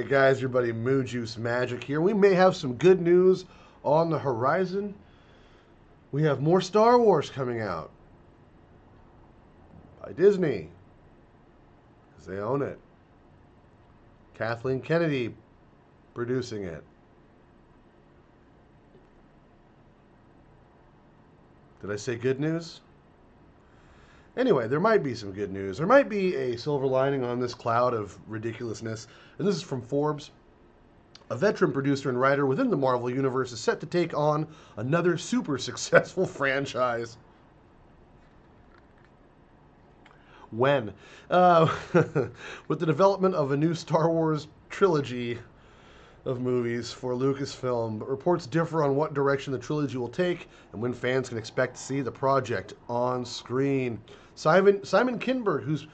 right, guys, your buddy Moo Juice Magic here. We may have some good news on the horizon. We have more Star Wars coming out by Disney because they own it. Kathleen Kennedy producing it. Did I say good news? Anyway, there might be some good news. There might be a silver lining on this cloud of ridiculousness. And this is from Forbes. A veteran producer and writer within the Marvel Universe is set to take on another super successful franchise. When? With the development of a new Star Wars trilogy of movies for Lucasfilm, but reports differ on what direction the trilogy will take and when fans can expect to see the project on screen. Simon Kinberg, whose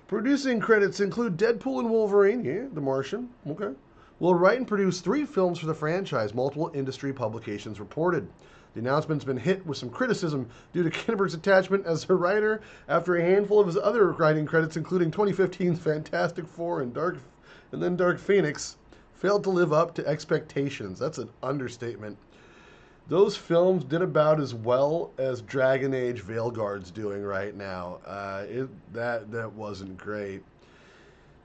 producing credits include Deadpool and Wolverine, yeah, The Martian, okay, will write and produce 3 films for the franchise, multiple industry publications reported. The announcement's been hit with some criticism due to Kinberg's attachment as a writer after a handful of his other writing credits, including 2015's Fantastic Four and then Dark Phoenix, failed to live up to expectations. That's an understatement. Those films did about as well as Dragon Age Veilguard's doing right now. That wasn't great.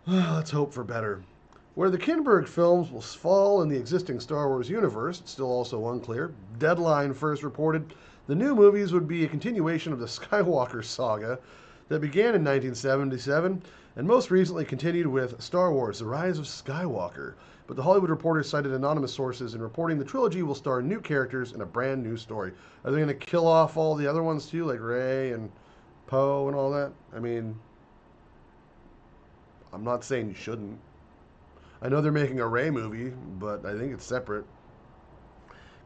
Let's hope for better. Where the Kinberg films will fall in the existing Star Wars universe, it's still also unclear. Deadline first reported the new movies would be a continuation of the Skywalker saga that began in 1977 and most recently continued with Star Wars: The Rise of Skywalker. But The Hollywood Reporter cited anonymous sources in reporting the trilogy will star new characters in a brand new story. Are they going to kill off all the other ones too, like Rey and Poe and all that? I mean, I'm not saying you shouldn't. I know they're making a Rey movie, but I think it's separate.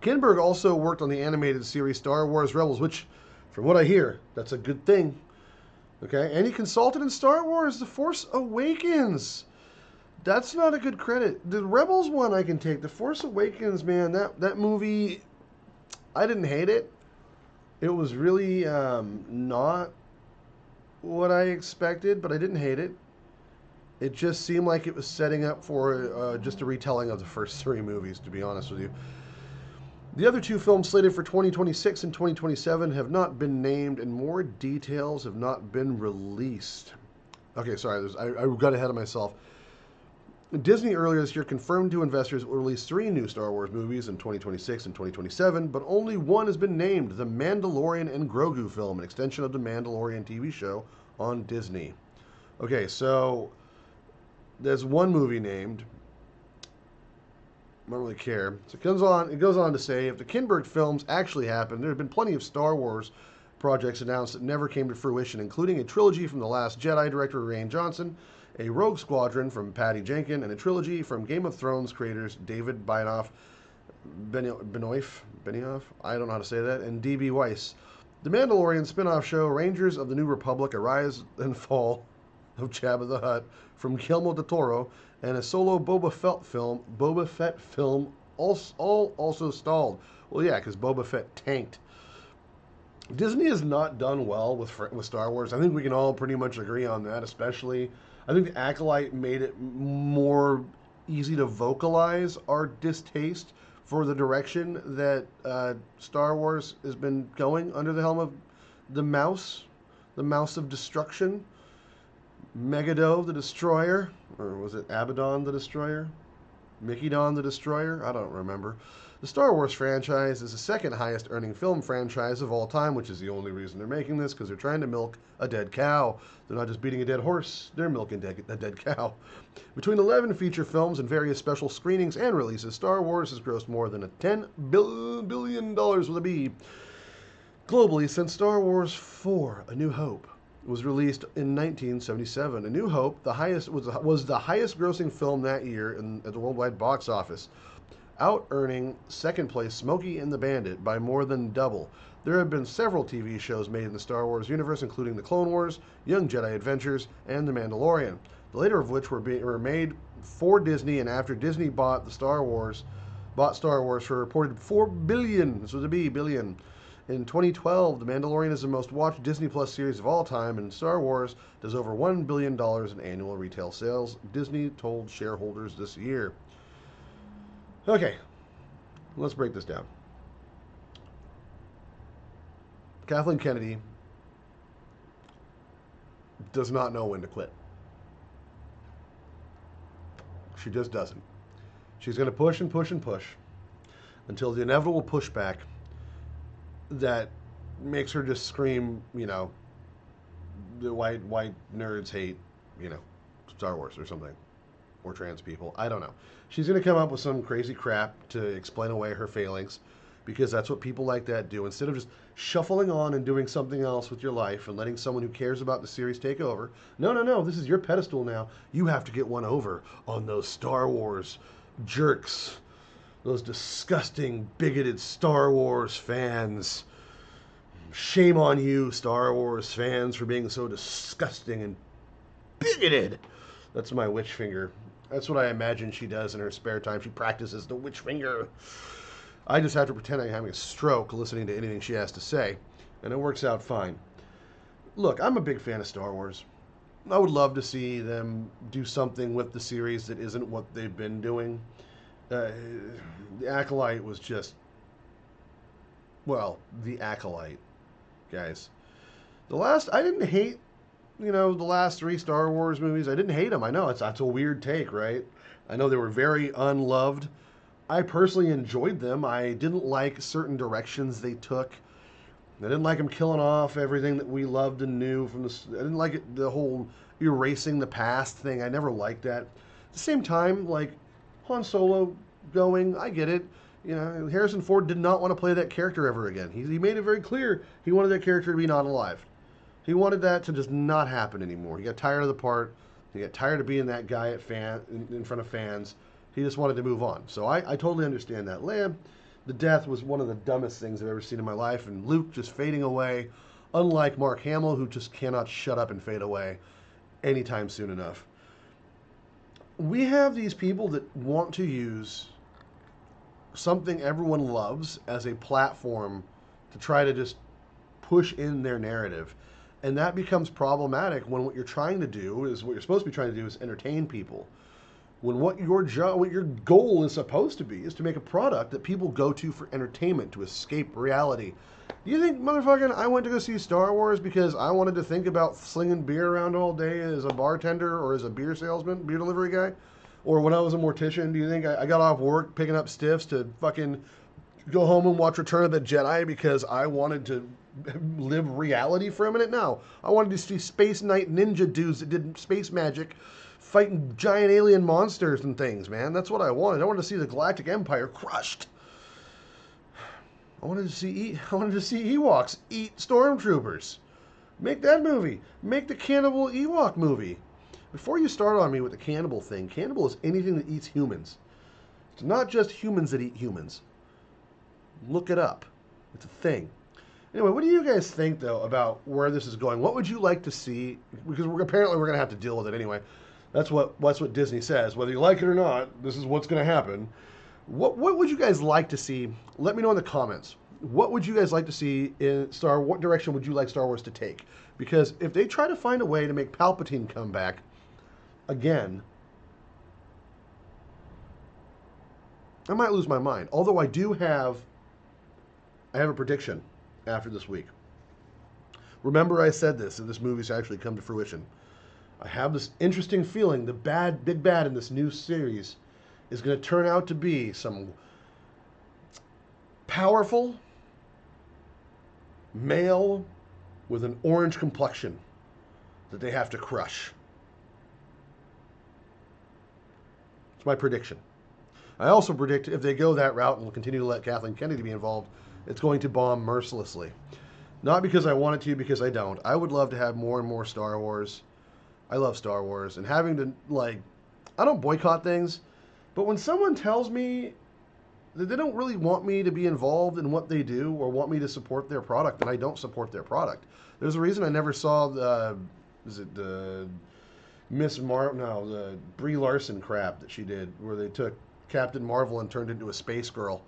Kinberg also worked on the animated series Star Wars Rebels, which, from what I hear, that's a good thing. Okay, and he consulted in Star Wars The Force Awakens. That's not a good credit. The Rebels one I can take. The Force Awakens, man, that movie, I didn't hate it. It was really not what I expected, but I didn't hate it. It just seemed like it was setting up for just a retelling of the first 3 movies, to be honest with you. The other 2 films slated for 2026 and 2027 have not been named, and more details have not been released. Okay, sorry, I got ahead of myself. Disney earlier this year confirmed to investors it will release 3 new Star Wars movies in 2026 and 2027, but only one has been named, The Mandalorian and Grogu film, an extension of the Mandalorian TV show on Disney. Okay, so there's one movie named. I don't really care. So it goes on to say, if the Kinberg films actually happen, there have been plenty of Star Wars projects announced that never came to fruition, including a trilogy from The Last Jedi director Rian Johnson, a Rogue Squadron from Patty Jenkins, and a trilogy from Game of Thrones creators David Benioff, I don't know how to say that, and D.B. Weiss. The Mandalorian spin-off show Rangers of the New Republic: A Rise and Fall of Jabba the Hutt from Guillermo del Toro, and a solo Boba Fett film also stalled. Well, yeah, because Boba Fett tanked. Disney has not done well with Star Wars. I think we can all pretty much agree on that, especially I think the Acolyte made it more easy to vocalize our distaste for the direction that Star Wars has been going under the helm of the Mouse of Destruction, Megiddo the Destroyer, or was it Abaddon the Destroyer? Mickey-Don the Destroyer? I don't remember. The Star Wars franchise is the second highest earning film franchise of all time, which is the only reason they're making this, because they're trying to milk a dead cow. They're not just beating a dead horse, they're milking a dead cow. Between 11 feature films and various special screenings and releases, Star Wars has grossed more than $10 billion with a B globally since Star Wars 4: A New Hope was released in 1977. A New Hope, was the highest grossing film that year at the worldwide box office, out-earning second place Smokey and the Bandit by more than double. There have been several TV shows made in the Star Wars universe, including The Clone Wars, Young Jedi Adventures, and The Mandalorian, the later of which were made for Disney and after Disney bought Star Wars for a reported $4 billion, this was a B, billion, In 2012, The Mandalorian is the most watched Disney Plus series of all time, and Star Wars does over $1 billion in annual retail sales, Disney told shareholders this year. Okay, let's break this down. Kathleen Kennedy does not know when to quit. She just doesn't. She's going to push and push and push until the inevitable pushback that makes her just scream, the white nerds hate, Star Wars or something, or trans people. I don't know. She's going to come up with some crazy crap to explain away her failings, because that's what people like that do. Instead of just shuffling on and doing something else with your life and letting someone who cares about the series take over. No, this is your pedestal now. You have to get one over on those Star Wars jerks, those disgusting, bigoted Star Wars fans. Shame on you, Star Wars fans, for being so disgusting and bigoted. That's my witch finger. That's what I imagine she does in her spare time. She practices the witch finger. I just have to pretend I'm having a stroke listening to anything she has to say, and it works out fine. Look, I'm a big fan of Star Wars. I would love to see them do something with the series that isn't what they've been doing. The Acolyte was just... Well, The Acolyte, guys. I didn't hate, the last 3 Star Wars movies. I didn't hate them. I know, that's a weird take, right? I know they were very unloved. I personally enjoyed them. I didn't like certain directions they took. I didn't like them killing off everything that we loved and knew from I didn't like it, the whole erasing the past thing. I never liked that. At the same time, like Han Solo going, I get it. Harrison Ford did not want to play that character ever again. He made it very clear he wanted that character to be not alive. He wanted that to just not happen anymore. He got tired of the part. He got tired of being that guy in front of fans. He just wanted to move on. So I totally understand that. Leia, the death was one of the dumbest things I've ever seen in my life. And Luke just fading away, unlike Mark Hamill, who just cannot shut up and fade away anytime soon enough. We have these people that want to use something everyone loves as a platform to try to just push in their narrative. And that becomes problematic when what you're trying to do is, what you're supposed to be trying to do is entertain people. When what your goal is supposed to be is to make a product that people go to for entertainment, to escape reality. Do you think, motherfucking, I went to go see Star Wars because I wanted to think about slinging beer around all day as a bartender or as a beer salesman, beer delivery guy? Or when I was a mortician, do you think I got off work picking up stiffs to fucking go home and watch Return of the Jedi because I wanted to live reality for a minute? No. I wanted to see Space Knight ninja dudes that did space magic fighting giant alien monsters and things, man. That's what I wanted. I wanted to see the Galactic Empire crushed. I wanted to see Ewoks eat stormtroopers. Make that movie. Make the cannibal Ewok movie. Before you start on me with the cannibal thing, cannibal is anything that eats humans. It's not just humans that eat humans. Look it up. It's a thing. Anyway, what do you guys think, though, about where this is going? What would you like to see? Because apparently we're going to have to deal with it anyway. That's what Disney says. Whether you like it or not, this is what's going to happen. What would you guys like to see? Let me know in the comments. What would you guys like to see in what direction would you like Star Wars to take? Because if they try to find a way to make Palpatine come back again, I might lose my mind. Although I have a prediction after this week. Remember I said this, and this movie's actually come to fruition. I have this interesting feeling the big bad in this new series is going to turn out to be some powerful male with an orange complexion that they have to crush. It's my prediction. I also predict if they go that route and will continue to let Kathleen Kennedy be involved, it's going to bomb mercilessly. Not because I want it to, because I don't. I would love to have more and more Star Wars. I love Star Wars, and having to, I don't boycott things, but when someone tells me that they don't really want me to be involved in what they do or want me to support their product, then I don't support their product. There's a reason I never saw the Brie Larson crap that she did, where they took Captain Marvel and turned into a space girl.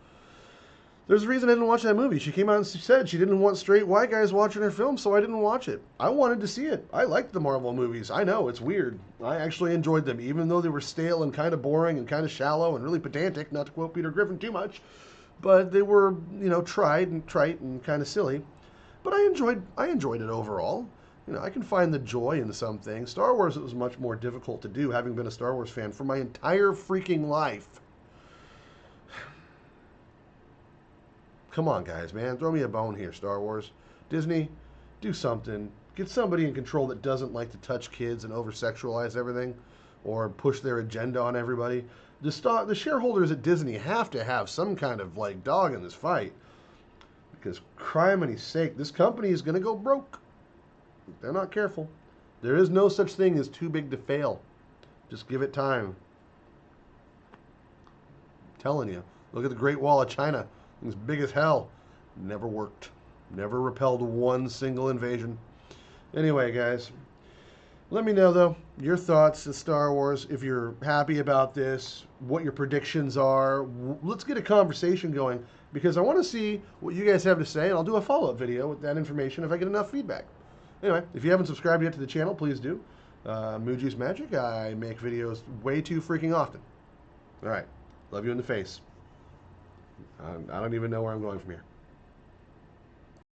There's a reason I didn't watch that movie. She came out and said she didn't want straight white guys watching her film, so I didn't watch it. I wanted to see it. I liked the Marvel movies. I know, it's weird. I actually enjoyed them, even though they were stale and kind of boring and kind of shallow and really pedantic, not to quote Peter Griffin too much. But they were, tried and trite and kind of silly. But I enjoyed it overall. I can find the joy in some things. Star Wars, it was much more difficult to do, having been a Star Wars fan for my entire freaking life. Come on, guys, man. Throw me a bone here, Star Wars. Disney, do something. Get somebody in control that doesn't like to touch kids and over-sexualize everything or push their agenda on everybody. The shareholders at Disney have to have some kind of, dog in this fight. Because, criminy sake, this company is going to go broke. If they're not careful. There is no such thing as too big to fail. Just give it time. I'm telling you. Look at the Great Wall of China. It's big as hell. Never worked. Never repelled one single invasion. Anyway, guys, let me know, though, your thoughts on Star Wars. If you're happy about this, what your predictions are. Let's get a conversation going, because I want to see what you guys have to say, and I'll do a follow-up video with that information if I get enough feedback. Anyway, if you haven't subscribed yet to the channel, please do. Muji's Magic. I make videos way too freaking often. All right. Love you in the face. I don't even know where I'm going from here.